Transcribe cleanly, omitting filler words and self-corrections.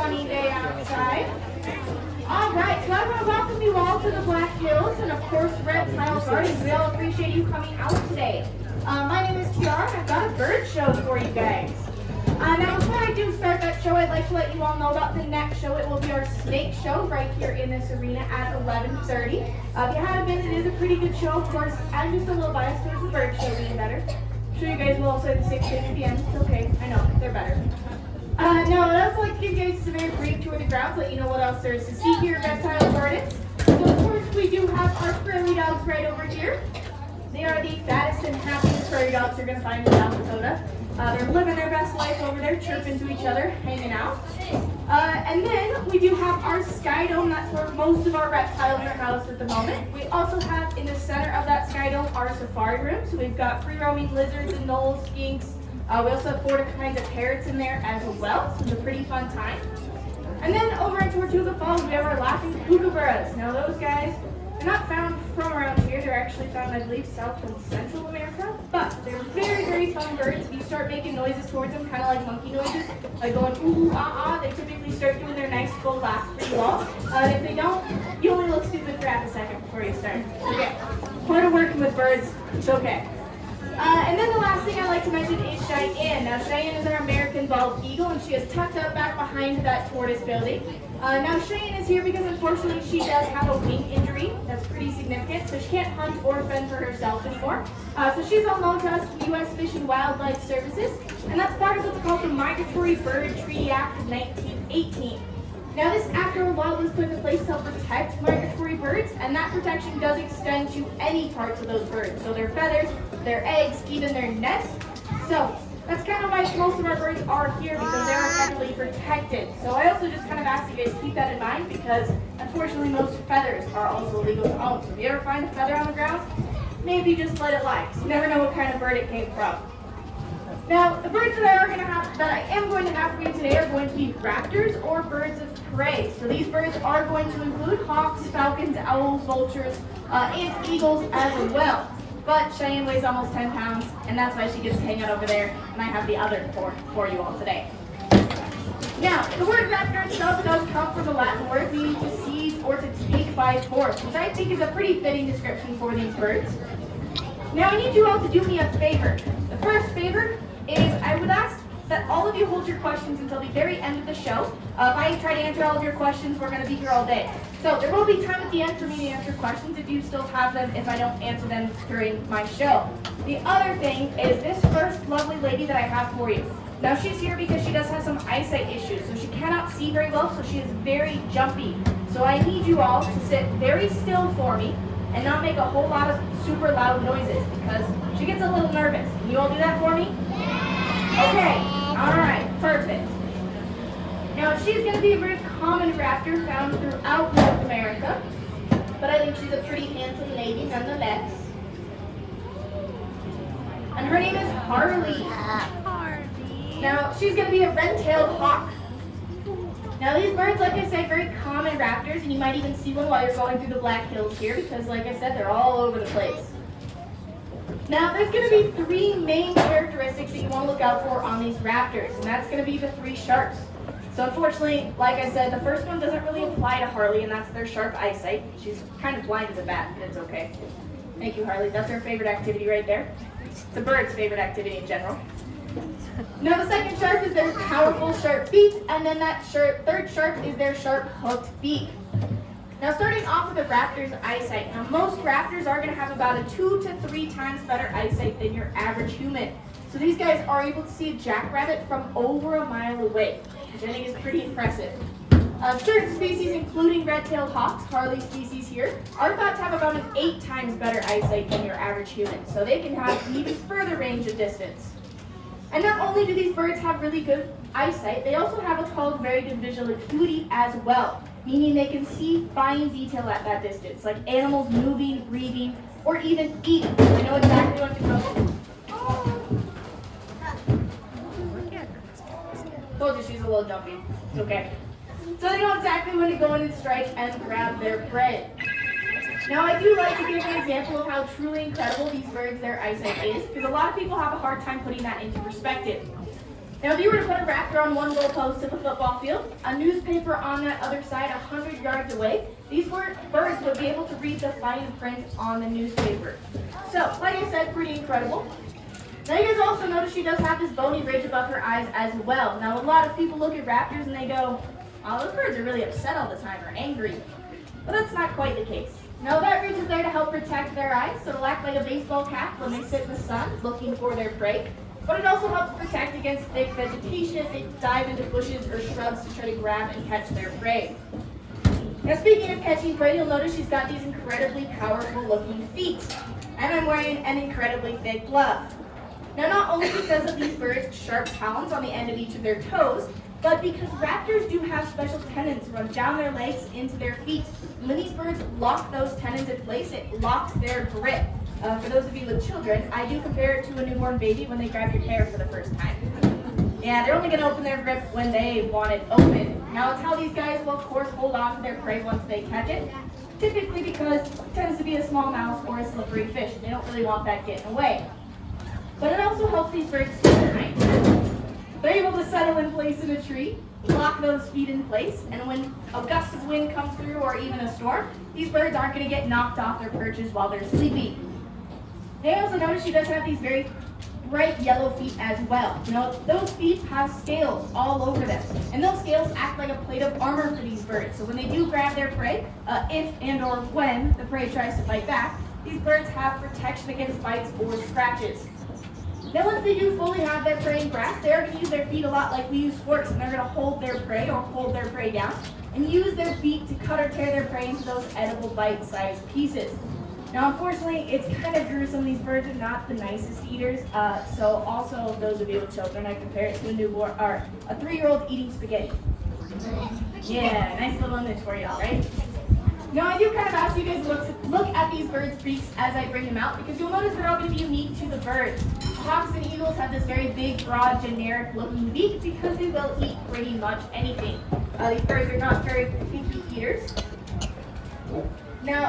sunny day outside. All right, so I want to welcome you all to the Black Hills and, of course, Reptile Gardens. We all appreciate you coming out today. My name is Kiara, and I've got a bird show for you guys. Now, before I do start that show, I'd like to let you all know about the next show. It will be our snake show right here in this arena at 11:30. If you haven't been, it is a pretty good show. Of course, I'm just a little biased towards the bird show being better. I'm sure you guys will also at 6:50 p.m. It's okay. I know, they're better. Now, I'd also like to give you guys a very brief tour of the grounds, let you know what else there is to see here at Reptile Gardens. So, of course, we do have our prairie dogs right over here. They are the fattest and happiest prairie dogs you're going to find in South Dakota. They're living their best life over there, chirping to each other, hanging out. And then we do have our Sky Dome. That's where most of our reptiles are housed at the moment. We also have in the center of that Sky Dome our safari room. So we've got free-roaming lizards and gnolls, skinks. We also have 4 different kinds of parrots in there as well. So it's a pretty fun time. And then over in Tortuga Falls, we have our laughing kookaburras. Now those guys, they're not found from around here. They're actually found, I believe, South and Central America. But they're very, very fun birds. If you start making noises towards them, kind of like monkey noises, like going ooh, ah, ah, they typically start doing their nice full laugh pretty well. If they don't, you only look stupid for half a second before you start. Okay, part of working with birds, it's okay. And then the last thing I'd like to mention is Cheyenne. Now Cheyenne is our American bald eagle, and she is tucked up back behind that tortoise building. Now Cheyenne is here because unfortunately she does have a wing injury that's pretty significant, so she can't hunt or fend for herself anymore. So she's on loan to us from U.S. Fish and Wildlife Services, and that's part of what's called the Migratory Bird Treaty Act of 1918. Now this act or law was put into place to help protect migratory birds, and that protection does extend to any parts of those birds. So their feathers, their eggs, even their nests. So that's kind of why most of our birds are here, because they're federally protected. So I also just kind of ask you guys to keep that in mind, because unfortunately most feathers are also illegal to own. So if you ever find a feather on the ground, maybe just let it lie, because you never know what kind of bird it came from. Now, the birds that I am going to have for you today are going to be raptors or birds of prey. So these birds are going to include hawks, falcons, owls, vultures, and eagles as well. But Cheyenne weighs almost 10 pounds, and that's why she gets to hang out over there, and I have the other for you all today. Now, the word raptor itself does come from the Latin word meaning to seize or to take by force, which I think is a pretty fitting description for these birds. Now, I need you all to do me a favor. The first favor is I would ask that all of you hold your questions until the very end of the show. If I try to answer all of your questions, we're going to be here all day. So there will be time at the end for me to answer questions if you still have them, if I don't answer them during my show. The other thing is this first lovely lady that I have for you. Now she's here because she does have some eyesight issues, so she cannot see very well, so she is very jumpy. So I need you all to sit very still for me and not make a whole lot of super loud noises, because she gets a little nervous. Can you all do that for me? Okay, all right, perfect. Now, she's going to be a very common raptor found throughout North America, but I think she's a pretty handsome lady nonetheless. And her name is Harley. Now, she's going to be a red-tailed hawk. Now, these birds, like I said, very common raptors, and you might even see one while you're going through the Black Hills here, because, like I said, they're all over the place. Now, there's going to be 3 main characteristics that you want to look out for on these raptors, and that's going to be the 3 sharps. So unfortunately, like I said, the first one doesn't really apply to Harley, and that's their sharp eyesight. She's kind of blind as a bat, but it's okay. Thank you, Harley. That's her favorite activity right there. It's a bird's favorite activity in general. Now, the second sharp is their powerful sharp beak, and then that third sharp is their sharp hooked beak. Now, starting off with the raptor's eyesight. Now, most raptors are going to have about a 2 to 3 times better eyesight than your average human. So these guys are able to see a jackrabbit from over a mile away, which I think is pretty impressive. Certain species, including red-tailed hawks, Harley species here, are thought to have about an 8 times better eyesight than your average human. So they can have an even further range of distance. And not only do these birds have really good eyesight, they also have what's called very good visual acuity as well, meaning they can see fine detail at that distance, like animals moving, breathing, or even eating. They know exactly what to go. Told you she's a little jumpy. It's okay. So they know exactly when to go in and strike and grab their prey. Now, I do like to give an example of how truly incredible these birds, their eyesight is, because a lot of people have a hard time putting that into perspective. Now, if you were to put a raptor on one goalpost of a football field, a newspaper on that other side 100 yards away, these birds would be able to read the fine print on the newspaper. So, like I said, pretty incredible. Now, you guys also notice she does have this bony ridge above her eyes as well. Now, a lot of people look at raptors and they go, oh, those birds are really upset all the time or angry. But that's not quite the case. Now, that ridge is there to help protect their eyes, so it'll act like a baseball cap when they sit in the sun looking for their prey. But it also helps protect against thick vegetation if they dive into bushes or shrubs to try to grab and catch their prey. Now, speaking of catching prey, you'll notice she's got these incredibly powerful looking feet. And I'm wearing an incredibly thick glove. Now, not only because of these birds' sharp talons on the end of each of their toes, but because raptors do have special tendons run down their legs into their feet. And when these birds lock those tendons in place, it locks their grip. For those of you with children, I do compare it to a newborn baby when they grab your hair for the first time. Yeah, they're only going to open their grip when they want it open. Now, it's how these guys will, of course, hold on to their prey once they catch it. Typically because it tends to be a small mouse or a slippery fish. They don't really want that getting away. But it also helps these birds stay behind. They're able to settle in place in a tree, lock those feet in place, and when a gust of wind comes through or even a storm, these birds aren't going to get knocked off their perches while they're sleeping. They also notice she does have these very bright yellow feet as well. Now, those feet have scales all over them, and those scales act like a plate of armor for these birds. So when they do grab their prey, if and or when the prey tries to fight back, these birds have protection against bites or scratches. Now, once they do fully have their prey in grasp, they are going to use their feet a lot like we use forks, and they're going to hold their prey or hold their prey down and use their feet to cut or tear their prey into those edible bite-sized pieces. Now, unfortunately, it's kind of gruesome. These birds are not the nicest eaters. So also, those of you with children, I compare it to a newborn or a 3-year-old eating spaghetti. Yeah, nice little image for y'all, right? Now, I do kind of ask you guys to look at these birds' beaks as I bring them out, because you'll notice they're all going to be unique to the birds. Hawks and eagles have this very big, broad, generic-looking beak because they will eat pretty much anything. These birds are not very picky eaters. Now,